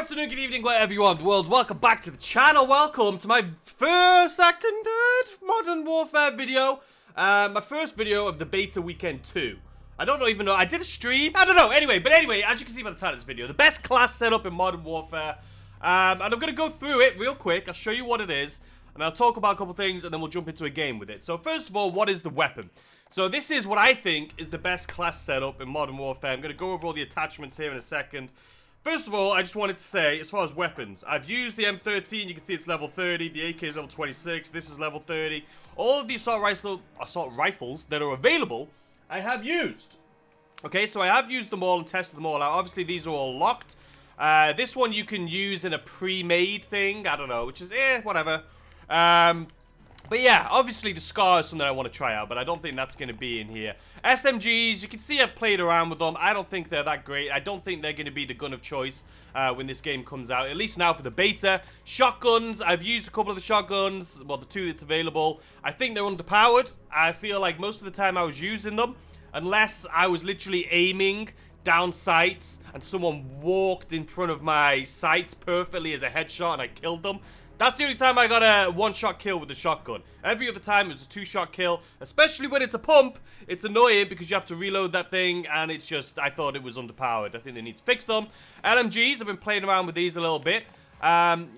afternoon, good evening, wherever you are in the world. Welcome back to the channel. Welcome to my second Modern Warfare video. My first video of the beta weekend 2. I don't even know. I did a stream. I don't know. Anyway, as you can see by the title of this video, the best class setup in Modern Warfare. And I'm going to go through it real quick. I'll show you what it is. And I'll talk about a couple things, and then we'll jump into a game with it. So first of all, what is the weapon? So this is what I think is the best class setup in Modern Warfare. I'm going to go over all the attachments here in a second. First of all, I just wanted to say, as far as weapons, I've used the M13, you can see it's level 30, the AK is level 26, this is level 30. All of the assault rifles that are available, I have used. Okay, so I have used them all and tested them all out. Obviously, these are all locked. This one you can use in a pre-made thing, I don't know, which is, whatever. But yeah, obviously the SCAR is something I want to try out, but I don't think that's going to be in here. SMGs, you can see I've played around with them. I don't think they're that great. I don't think they're going to be the gun of choice when this game comes out, at least now for the beta. Shotguns, I've used a couple of the shotguns, well, the two that's available. I think they're underpowered. I feel like most of the time I was using them, unless I was literally aiming down sights and someone walked in front of my sights perfectly as a headshot and I killed them. That's the only time I got a one-shot kill with the shotgun. Every other time it was a two-shot kill, especially when it's a pump. It's annoying because you have to reload that thing, and it's just, I thought it was underpowered. I think they need to fix them. LMGs, I've been playing around with these a little bit.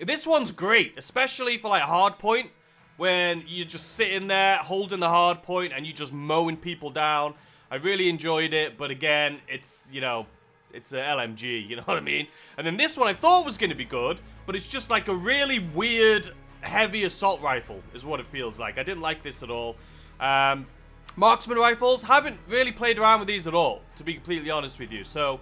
This one's great, especially for like hard point, when you're just sitting there holding the hard point and you're just mowing people down. I really enjoyed it, but again, it's, you know, it's an LMG, you know what I mean? And then this one I thought was going to be good, but it's just like a really weird, heavy assault rifle is what it feels like. I didn't like this at all. Marksman rifles, haven't really played around with these at all, to be completely honest with you. So,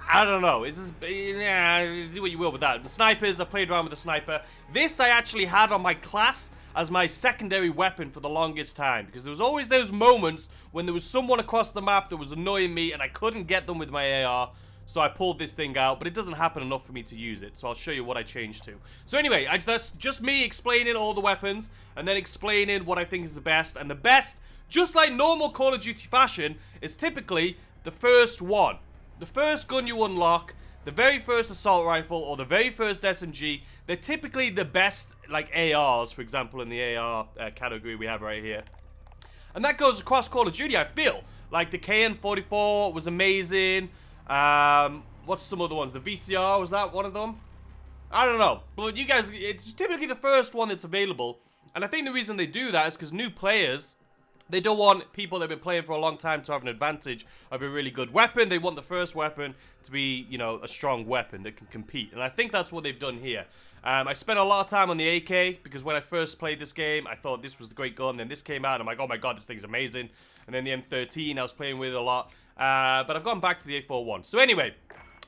I don't know. It's just, do what you will with that. The snipers, I played around with the sniper. This I actually had on my class as my secondary weapon for the longest time, because there was always those moments when there was someone across the map that was annoying me and I couldn't get them with my AR. So I pulled this thing out, but it doesn't happen enough for me to use it. So I'll show you what I changed to. So anyway, that's just me explaining all the weapons and then explaining what I think is the best. And the best, just like normal Call of Duty fashion, is typically the first one. The first gun you unlock, the very first assault rifle or the very first SMG, they're typically the best, like ARs, for example, in the AR category we have right here. And that goes across Call of Duty, I feel. Like the KN-44 was amazing. What's some other ones? The VCR, was that one of them? I don't know. But you guys, it's typically the first one that's available. And I think the reason they do that is because new players, they don't want people that have been playing for a long time to have an advantage of a really good weapon. They want the first weapon to be, you know, a strong weapon that can compete. And I think that's what they've done here. I spent a lot of time on the AK because when I first played this game, I thought this was the great gun. Then this came out, and I'm like, oh my god, this thing's amazing. And then the M13 I was playing with a lot. But I've gone back to the 841. So anyway,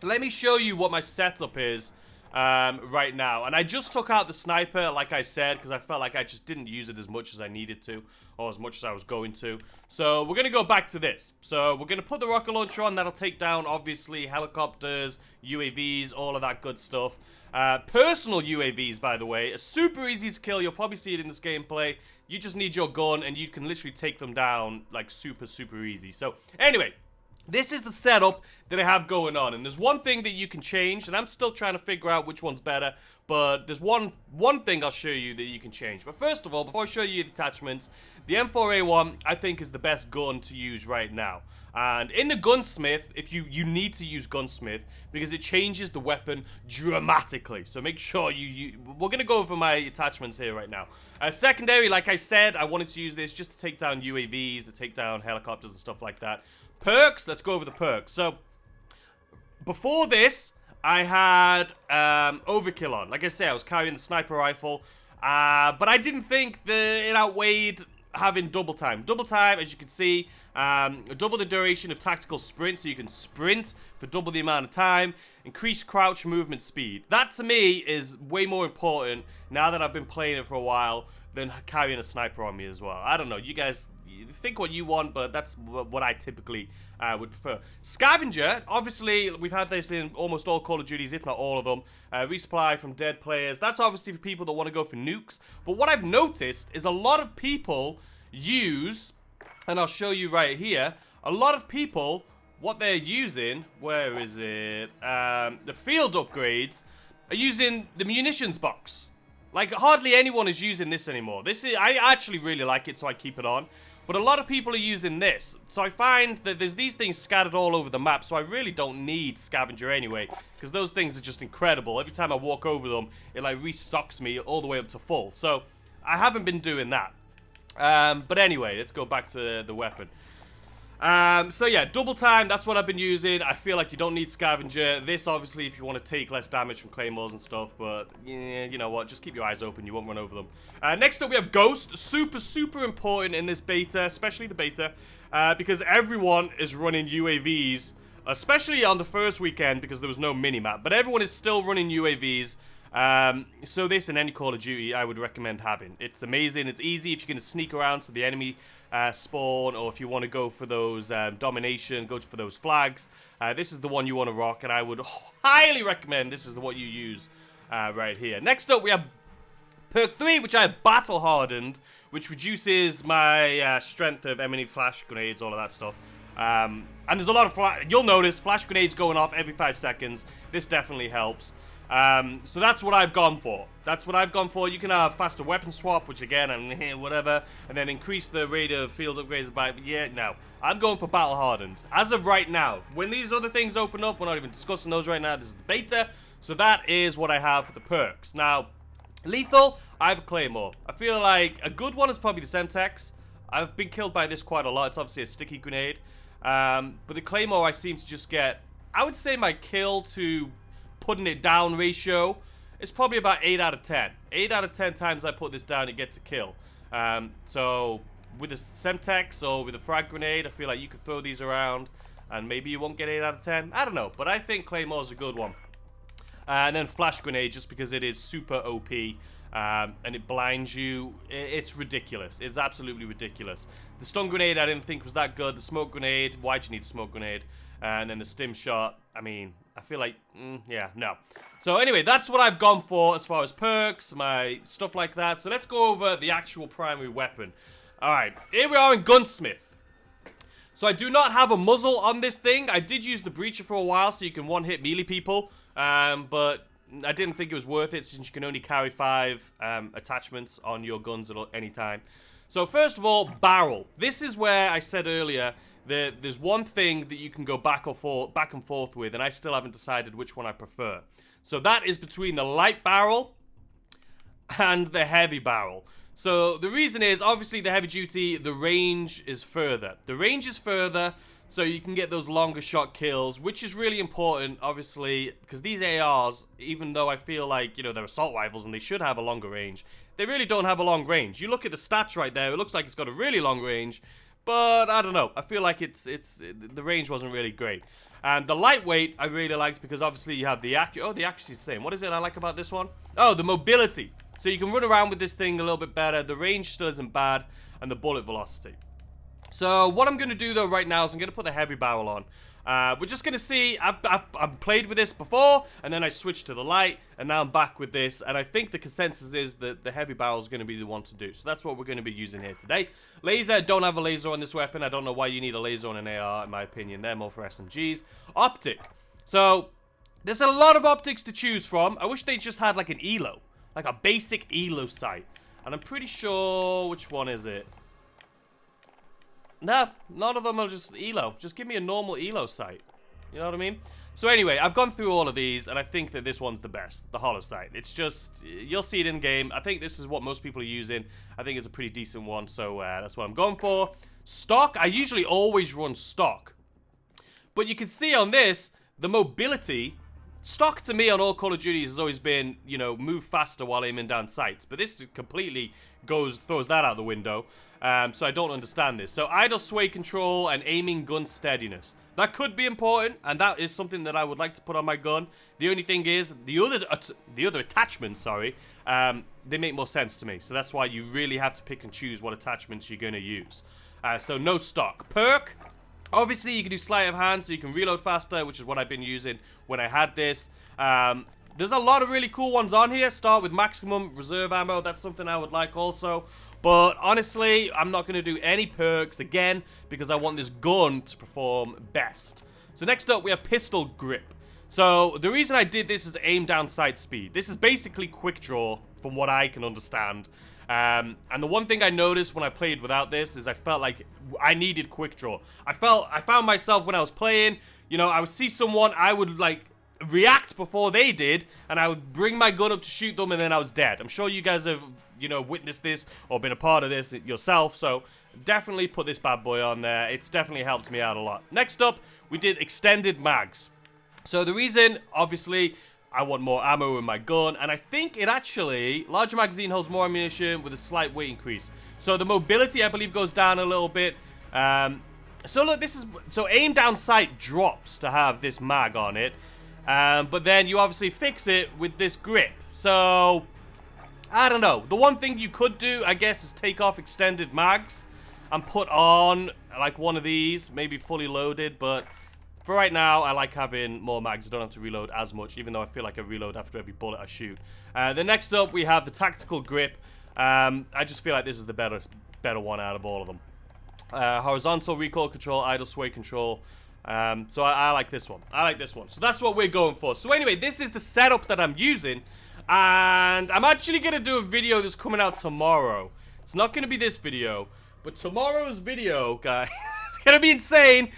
let me show you what my setup is right now. And I just took out the sniper, like I said, because I felt like I just didn't use it as much as I needed to, or as much as I was going to. So we're going to go back to this. So we're going to put the rocket launcher on. That'll take down, obviously, helicopters, UAVs, all of that good stuff. Personal UAVs, by the way, are super easy to kill. You'll probably see it in this gameplay. You just need your gun, and you can literally take them down, like, super, super easy. So anyway, this is the setup that I have going on, and there's one thing that you can change, and I'm still trying to figure out which one's better, but there's one thing I'll show you that you can change. But first of all, before I show you the attachments, the M4A1 I think is the best gun to use right now. And in the gunsmith, if you need to use gunsmith because it changes the weapon dramatically. So make sure we're going to go over my attachments here right now. Secondary, like I said, I wanted to use this just to take down UAVs, to take down helicopters and stuff like that. Perks, let's go over the perks. So, before this, I had overkill on. Like I said, I was carrying the sniper rifle, but I didn't think that it outweighed having double time. Double time, as you can see, double the duration of tactical sprint, so you can sprint for double the amount of time. Increase crouch movement speed. That, to me, is way more important now that I've been playing it for a while than carrying a sniper on me as well. I don't know, you guys think what you want, but that's what I typically would prefer. Scavenger, obviously, we've had this in almost all Call of Duties, if not all of them. Resupply from dead players. That's obviously for people that want to go for nukes. But what I've noticed is a lot of people use, and I'll show you right here, a lot of people, what they're using, where is it? The field upgrades are using the munitions box. Like, hardly anyone is using this anymore. I actually really like it, so I keep it on. But a lot of people are using this. So I find that there's these things scattered all over the map, so I really don't need scavenger anyway, because those things are just incredible. Every time I walk over them, it like restocks me all the way up to full. So I haven't been doing that. But anyway, let's go back to the weapon. So yeah, double time, that's what I've been using. I feel like you don't need scavenger. This, obviously, if you want to take less damage from claymores and stuff, but yeah, you know what, just keep your eyes open, you won't run over them. Next up, we have Ghost. Super important in this beta, especially the beta, because everyone is running UAVs, especially on the first weekend, because there was no minimap, but everyone is still running UAVs. So this in any Call of Duty, I would recommend having. It's amazing, it's easy if you're going to sneak around to the enemy spawn, or if you want to go for those domination, go for those flags. This is the one you want to rock, and I would highly recommend this is what you use right here. Next up, we have Perk 3, which I have battle hardened, which reduces my strength of enemy flash grenades, all of that stuff. And there's a lot of you'll notice flash grenades going off every 5 seconds. This definitely helps. So that's what I've gone for. That's what I've gone for. You can have faster weapon swap, which again, I'm whatever, and then increase the rate of field upgrades by, yeah, no. I'm going for battle hardened. As of right now, when these other things open up, we're not even discussing those right now. This is the beta, so that is what I have for the perks. Now, lethal, I have a claymore. I feel like a good one is probably the Semtex. I've been killed by this quite a lot. It's obviously a sticky grenade. But the claymore, I seem to just get, I would say my kill to putting it down ratio is probably about 8 out of 10. 8 out of 10 times I put this down, it gets a kill. So with a Semtex or with a frag grenade, I feel like you could throw these around and maybe you won't get 8 out of 10. I don't know, but I think Claymore's a good one. And then flash grenade, just because it is super OP and it blinds you. It's ridiculous. It's absolutely ridiculous. The stun grenade I didn't think was that good. The smoke grenade, why'd you need a smoke grenade? And then the stim shot, I mean, I feel like, yeah, no. So anyway, that's what I've gone for as far as perks, my stuff like that. So let's go over the actual primary weapon. Alright, here we are in Gunsmith. So I do not have a muzzle on this thing. I did use the breacher for a while so you can one-hit melee people. But I didn't think it was worth it since you can only carry 5 attachments on your guns at any time. So first of all, barrel. This is where I said earlier that there's one thing that you can go back and forth with, and I still haven't decided which one I prefer. So that is between the light barrel and the heavy barrel. So the reason is, obviously, the heavy duty, the range is further. The range is further, so you can get those longer shot kills, which is really important, obviously, because these ARs, even though I feel like, you know, they're assault rifles and they should have a longer range, they really don't have a long range. You look at the stats right there, it looks like it's got a really long range, but I don't know. I feel like the range wasn't really great. And the lightweight I really liked because obviously you have the the accuracy's the same. What is it I like about this one? Oh, the mobility. So you can run around with this thing a little bit better. The range still isn't bad, and the bullet velocity. So what I'm going to do though right now is I'm going to put the heavy barrel on. We're just going to see, I've played with this before, and then I switched to the light, and now I'm back with this, and I think the consensus is that the heavy barrel is going to be the one to do. So that's what we're going to be using here today. Laser, don't have a laser on this weapon. I don't know why you need a laser on an AR, in my opinion. They're more for SMGs. Optic. So there's a lot of optics to choose from. I wish they just had like an ELO, like a basic ELO sight. And I'm pretty sure, which one is it? No, none of them are just ELO. Just give me a normal ELO sight. You know what I mean? So anyway, I've gone through all of these, and I think that this one's the best. The hollow sight. It's just, you'll see it in game. I think this is what most people are using. I think it's a pretty decent one, so that's what I'm going for. Stock, I usually always run stock. But you can see on this, the mobility, stock to me on all Call of Duties has always been, you know, move faster while aiming down sights. But this completely throws that out the window. So I don't understand this. So idle sway control and aiming gun steadiness. That could be important, and that is something that I would like to put on my gun. The only thing is, the other attachments, sorry, they make more sense to me. So that's why you really have to pick and choose what attachments you're going to use. So no stock. Perk, obviously you can do sleight of hand, so you can reload faster, which is what I've been using when I had this. There's a lot of really cool ones on here. Start with maximum reserve ammo. That's something I would like also. But honestly, I'm not going to do any perks again because I want this gun to perform best. So next up, we have pistol grip. So the reason I did this is aim down sight speed. This is basically quick draw from what I can understand. And the one thing I noticed when I played without this is I felt like I needed quick draw. I found myself when I was playing, you know, I would see someone, I would like react before they did, and I would bring my gun up to shoot them, and then I was dead. I'm sure you guys have, you know, witnessed this or been a part of this yourself, so definitely put this bad boy on there. It's definitely helped me out a lot. Next up, we did extended mags. So the reason, obviously, I want more ammo in my gun, and I think it actually, larger magazine holds more ammunition with a slight weight increase. So the mobility, I believe, goes down a little bit. So look, so aim down sight drops to have this mag on it. But then you obviously fix it with this grip. So, I don't know. The one thing you could do, I guess, is take off extended mags and put on, like, one of these, maybe fully loaded, but for right now, I like having more mags. I don't have to reload as much, even though I feel like I reload after every bullet I shoot. Then next up, we have the tactical grip. I just feel like this is the better one out of all of them. Horizontal recoil control, idle sway control. So I like this one. I like this one. So that's what we're going for. So anyway, this is the setup that I'm using. And I'm actually going to do a video that's coming out tomorrow. It's not going to be this video. But tomorrow's video, guys, is going to be insane.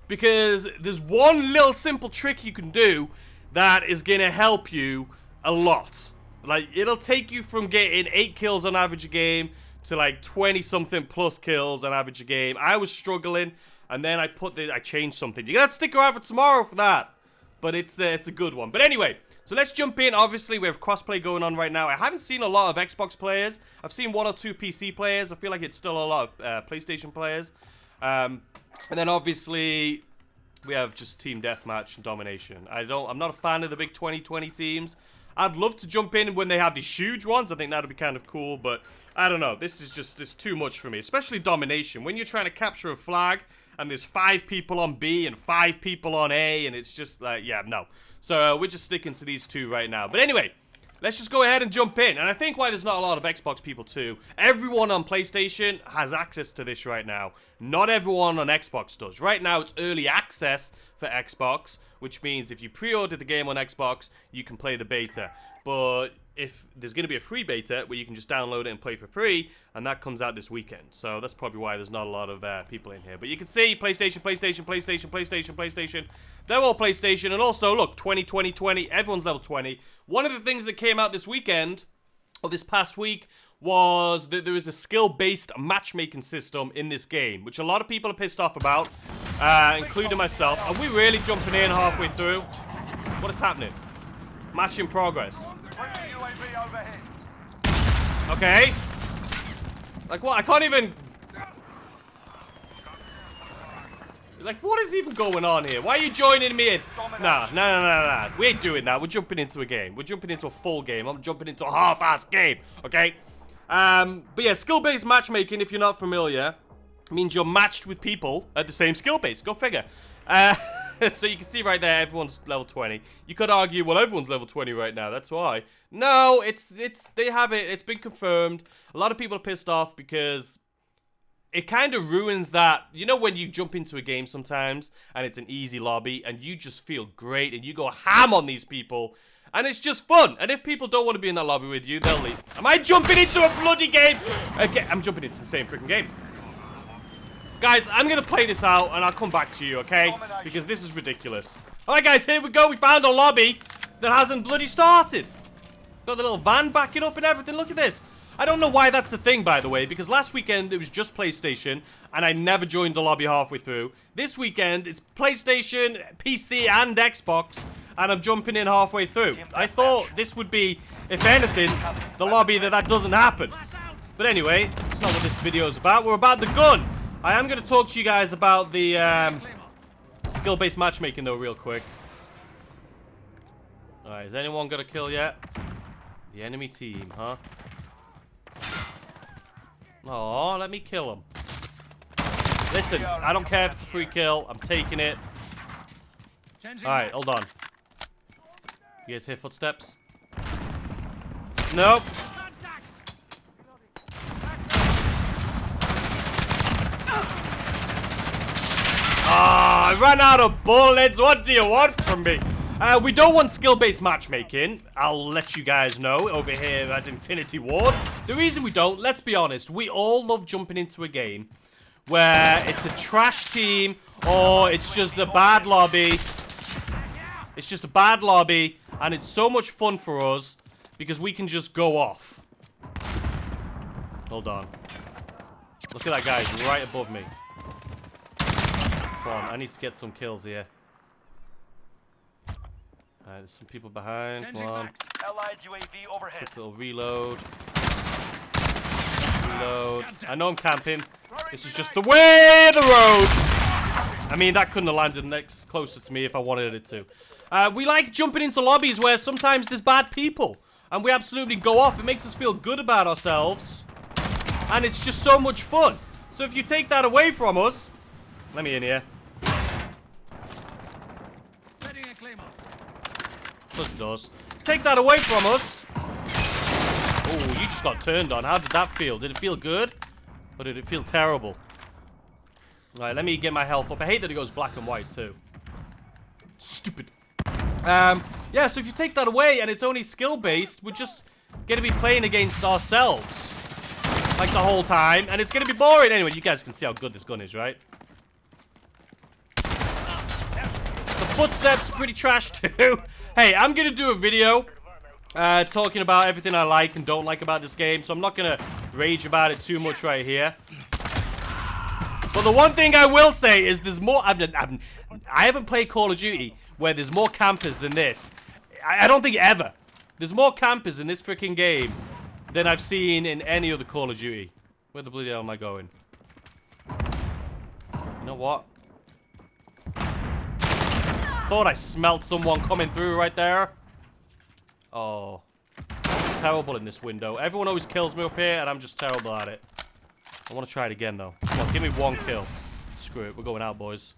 Because there's one little simple trick you can do that is going to help you a lot. Like, it'll take you from getting 8 kills on average a game to like 20-something plus kills on average a game. I was struggling, and then I changed something. You're going to have to stick around for tomorrow for that. But it's a good one. But anyway, so let's jump in. Obviously, we have crossplay going on right now. I haven't seen a lot of Xbox players. I've seen 1 or 2 PC players. I feel like it's still a lot of PlayStation players. And then obviously we have just team deathmatch and domination. I'm not a fan of the big 2020 teams. I'd love to jump in when they have these huge ones. I think that'd be kind of cool, but I don't know. This is too much for me, especially domination. When you're trying to capture a flag and there's 5 people on B and 5 people on A, and it's just like, yeah, no. So we're just sticking to these 2 right now. But anyway, let's just go ahead and jump in. And I think why there's not a lot of Xbox people too, everyone on PlayStation has access to this right now. Not everyone on Xbox does. Right now, it's early access for Xbox, which means if you pre-order the game on Xbox, you can play the beta. But if there's going to be a free beta where you can just download it and play for free, and that comes out this weekend. So that's probably why there's not a lot of people in here. But you can see PlayStation, PlayStation, PlayStation, PlayStation, PlayStation. They're all PlayStation. And also, look, 20, 20, 20. Everyone's level 20. One of the things that came out this weekend, or this past week, was that there is a skill-based matchmaking system in this game, which a lot of people are pissed off about, including myself. Are we really jumping in halfway through? What is happening? Match in progress. Okay. Like what? I can't even... Like, what is even going on here? Why are you joining me in? Nah. We ain't doing that. We're jumping into a game. We're jumping into a full game. I'm jumping into a half-ass game, okay? But yeah, skill-based matchmaking, if you're not familiar, means you're matched with people at the same skill base. Go figure. So you can see right there, everyone's level 20. You could argue, well, everyone's level 20 right now. That's why. No, they have it. It's been confirmed. A lot of people are pissed off because it kind of ruins that. You know when you jump into a game sometimes and it's an easy lobby and you just feel great and you go ham on these people and it's just fun. And if people don't want to be in that lobby with you, they'll leave. Am I jumping into a bloody game? Okay, I'm jumping into the same freaking game. Guys, I'm going to play this out, and I'll come back to you, okay? Because this is ridiculous. Alright, guys, here we go. We found a lobby that hasn't bloody started. Got the little van backing up and everything. Look at this. I don't know why that's the thing, by the way, because last weekend it was just PlayStation, and I never joined the lobby halfway through. This weekend, it's PlayStation, PC, and Xbox, and I'm jumping in halfway through. I thought this would be, if anything, the lobby that doesn't happen. But anyway, that's not what this video is about. We're about the gun. I am going to talk to you guys about the skill-based matchmaking, though, real quick. Alright, has anyone got a kill yet? The enemy team, huh? Oh, let me kill him. Listen, I don't care if it's a free kill. I'm taking it. Alright, hold on. You guys hear footsteps? Nope. I ran out of bullets. What do you want from me? We don't want skill-based matchmaking. I'll let you guys know over here at Infinity Ward. The reason we don't, let's be honest, we all love jumping into a game where it's a trash team or it's just a bad lobby. It's just a bad lobby, and it's so much fun for us because we can just go off. Hold on. Look at that guy, he's right above me. Come on, I need to get some kills here. Alright, there's some people behind. Come on. Allied UAV overhead. Quick little reload. Reload. I know I'm camping. This is just the way of the road. I mean, that couldn't have landed next closer to me if I wanted it to. We like jumping into lobbies where sometimes there's bad people. And we absolutely go off. It makes us feel good about ourselves. And it's just so much fun. So if you take that away from us... Let me in here. Setting a claymore. Close the doors. Take that away from us. Oh, you just got turned on. How did that feel? Did it feel good? Or did it feel terrible? Alright, let me get my health up. I hate that it goes black and white too. Stupid. Yeah, so if you take that away and it's only skill-based, we're just gonna be playing against ourselves. Like the whole time. And it's gonna be boring. Anyway, you guys can see how good this gun is, right? The footsteps pretty trash too. Hey, I'm gonna do a video talking about everything I like and don't like about this game, so I'm not gonna rage about it too much right here. But the one thing I will say is there's more. I haven't played Call of Duty where there's more campers than this. I don't think ever. There's more campers in this freaking game than I've seen in any other Call of Duty. Where the bloody hell am I going? You know what? Thought I smelled someone coming through right there. Oh. I'm terrible in this window. Everyone always kills me up here, and I'm just terrible at it. I want to try it again, though. Come on, give me one kill. Screw it. We're going out, boys.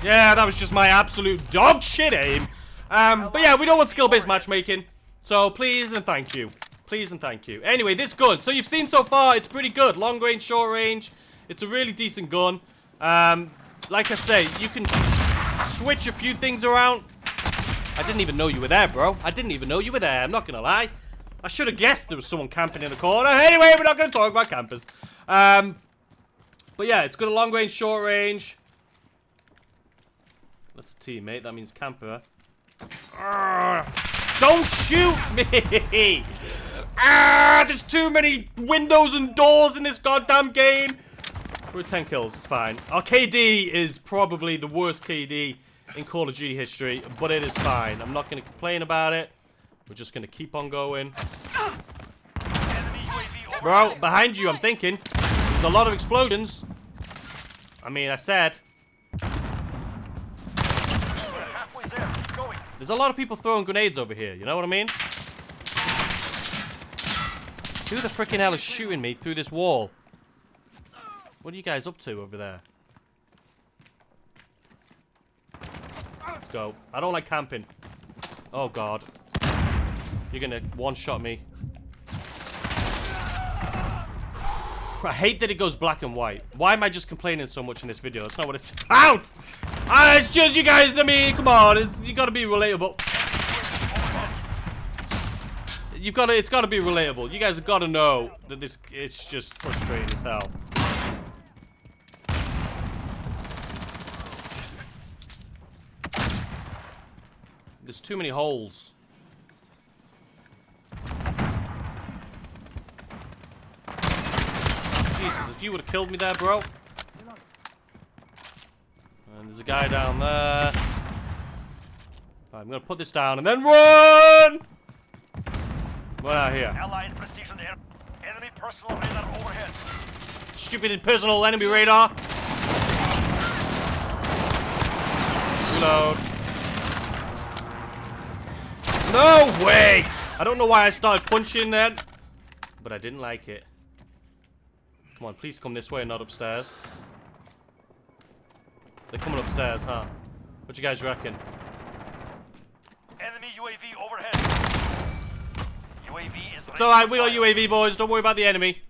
Yeah, that was just my absolute dog shit aim. But yeah, we don't want skill-based matchmaking. So please and thank you. Please and thank you. Anyway, this gun. So you've seen so far, it's pretty good. Long range, short range. It's a really decent gun. Like I say, you can switch a few things around. I didn't even know you were there, bro. I didn't even know you were there. I'm not gonna lie. I should have guessed there was someone camping in the corner. Anyway, we're not gonna talk about campers. But yeah, it's got a long range, short range. That's a teammate. That means camper. Don't shoot me! There's too many windows and doors in this goddamn game. We're at 10 kills. It's fine. Our KD is probably the worst KD in Call of Duty history, but it is fine. I'm not going to complain about it. We're just going to keep on going. Bro, behind you, I'm thinking. There's a lot of explosions. I mean, I said. There's a lot of people throwing grenades over here, you know what I mean? Who the freaking hell is shooting me through this wall? What are you guys up to over there? Let's go. I don't like camping. Oh, God. You're gonna one-shot me. I hate that it goes black and white. Why am I just complaining so much in this video? That's not what it's about. It's just you guys, I mean, come on. You gotta be relatable. It's gotta be relatable. You guys have gotta know that it's just frustrating as hell. There's too many holes. Jesus, if you would have killed me there, bro. And there's a guy down there. Right, I'm gonna put this down and then run! Run out here. Allied precision enemy personal radar overhead. Stupid personal enemy radar. Reload. No way! I don't know why I started punching then, but I didn't like it. Come on, please come this way and not upstairs. They're coming upstairs, huh? What you guys reckon? Enemy UAV overhead. UAV is. It's alright, we got UAV, boys. Don't worry about the enemy.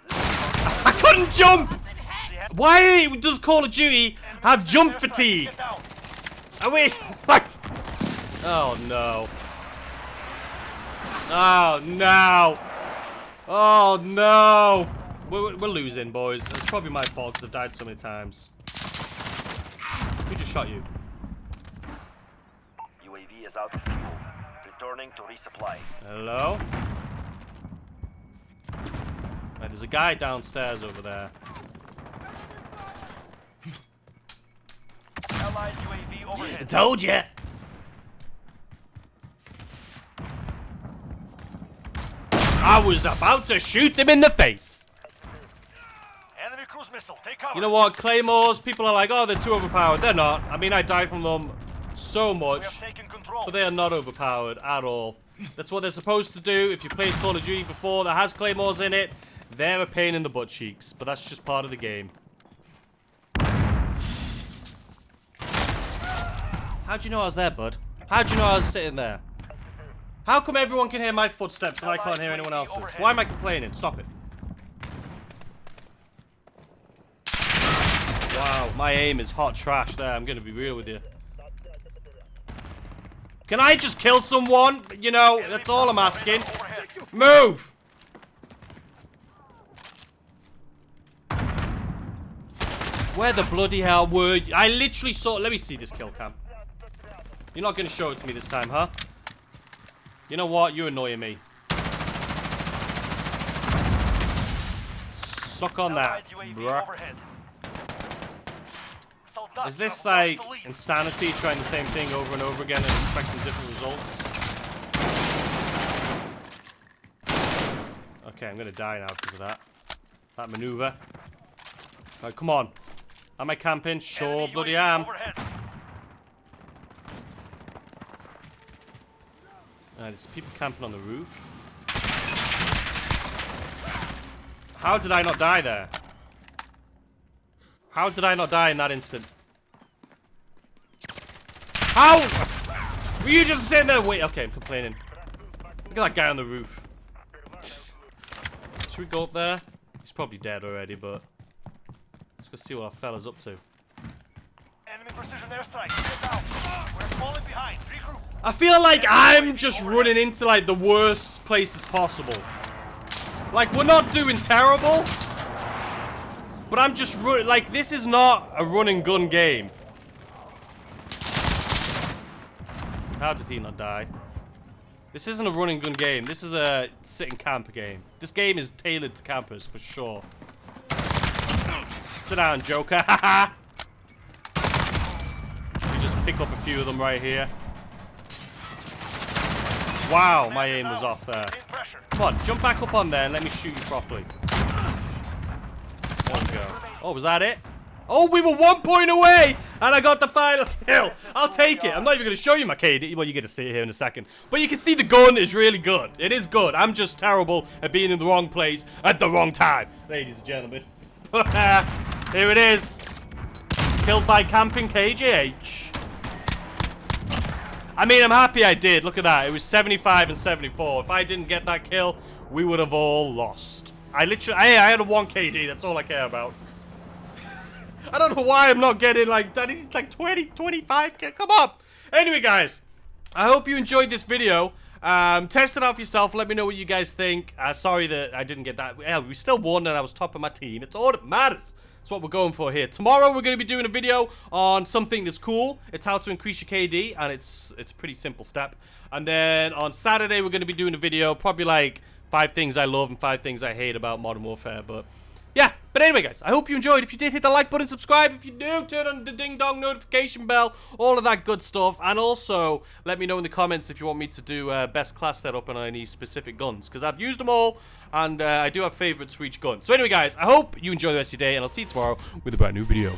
I couldn't jump! Why does Call of Duty have jump fatigue? Get down. I mean, like... Oh, no. Oh, no. Oh, no. We're losing, boys. It's probably my fault because I've died so many times. Who just shot you? UAV is out of fuel. Returning to resupply. Hello? Right, there's a guy downstairs over there. Allied UAV I overhead. told ya! I was about to shoot him in the face! Enemy cruise missile. Take cover. You know what? Claymores, people are like, oh, they're too overpowered. They're not. I mean, I died from them so We much. have taken control. But they are not overpowered at all. That's what they're supposed to do. If you played Call of Duty before that has Claymores in it, they're a pain in the butt cheeks. But that's just part of the game. How'd you know I was there, bud? How'd you know I was sitting there? How come everyone can hear my footsteps and I can't hear anyone else's? Why am I complaining? Stop it. Wow, my aim is hot trash there. I'm going to be real with you. Can I just kill someone? You know, that's all I'm asking. Move! Where the bloody hell were you? I literally saw... Let me see this kill cam. You're not going to show it to me this time, huh? You know what? You're annoying me. Suck on that, bruh. Is this like insanity, trying the same thing over and over again and expecting different results? Okay, I'm gonna die now because of that. That maneuver. Alright, come on. Am I camping? Sure, bloody am. There's people camping on the roof. How did I not die there? How did I not die in that instant? How? Were you just sitting there? Wait, okay, I'm complaining. Look at that guy on the roof. Should we go up there? He's probably dead already, but let's go see what our fella's up to. Enemy precision airstrike. Get down. We're falling behind. Regroup. I feel like I'm just running into like the worst places possible. Like, we're not doing terrible, but I'm just running. Like, this is not a run and gun game. How did he not die? This isn't a run and gun game. This is a sit and camp game. This game is tailored to campers for sure. Sit down, Joker. Haha. You just pick up a few of them right here. Wow, my aim was off there. Come on, jump back up on there and let me shoot you properly. There we go. Oh, was that it? Oh, we were 1 point away, and I got the final kill. I'll take it. I'm not even going to show you my KD. Well, you get to see it here in a second. But you can see the gun is really good. It is good. I'm just terrible at being in the wrong place at the wrong time, ladies and gentlemen. Here it is. Killed by camping KJH. I mean, I'm happy I did. Look at that. It was 75 and 74. If I didn't get that kill, we would have all lost. I had a 1 KD. That's all I care about. I don't know why I'm not getting like that. It's like 20, 25. Come on. Anyway, guys, I hope you enjoyed this video. Test it out for yourself. Let me know what you guys think. Sorry that I didn't get that. Yeah, we still won and I was top of my team. It's all that matters. That's what we're going for here. Tomorrow we're going to be doing a video on something that's cool. It's how to increase your KD, and it's a pretty simple step. And then on Saturday we're going to be doing a video, probably like 5 things I love and 5 things I hate about Modern Warfare. But yeah, but anyway, guys, I hope you enjoyed. If you did, hit the like button, subscribe. If you do, turn on the ding-dong notification bell, all of that good stuff. And also, let me know in the comments if you want me to do best class setup on any specific guns, because I've used them all, and I do have favorites for each gun. So anyway, guys, I hope you enjoy the rest of your day, and I'll see you tomorrow with a brand new video.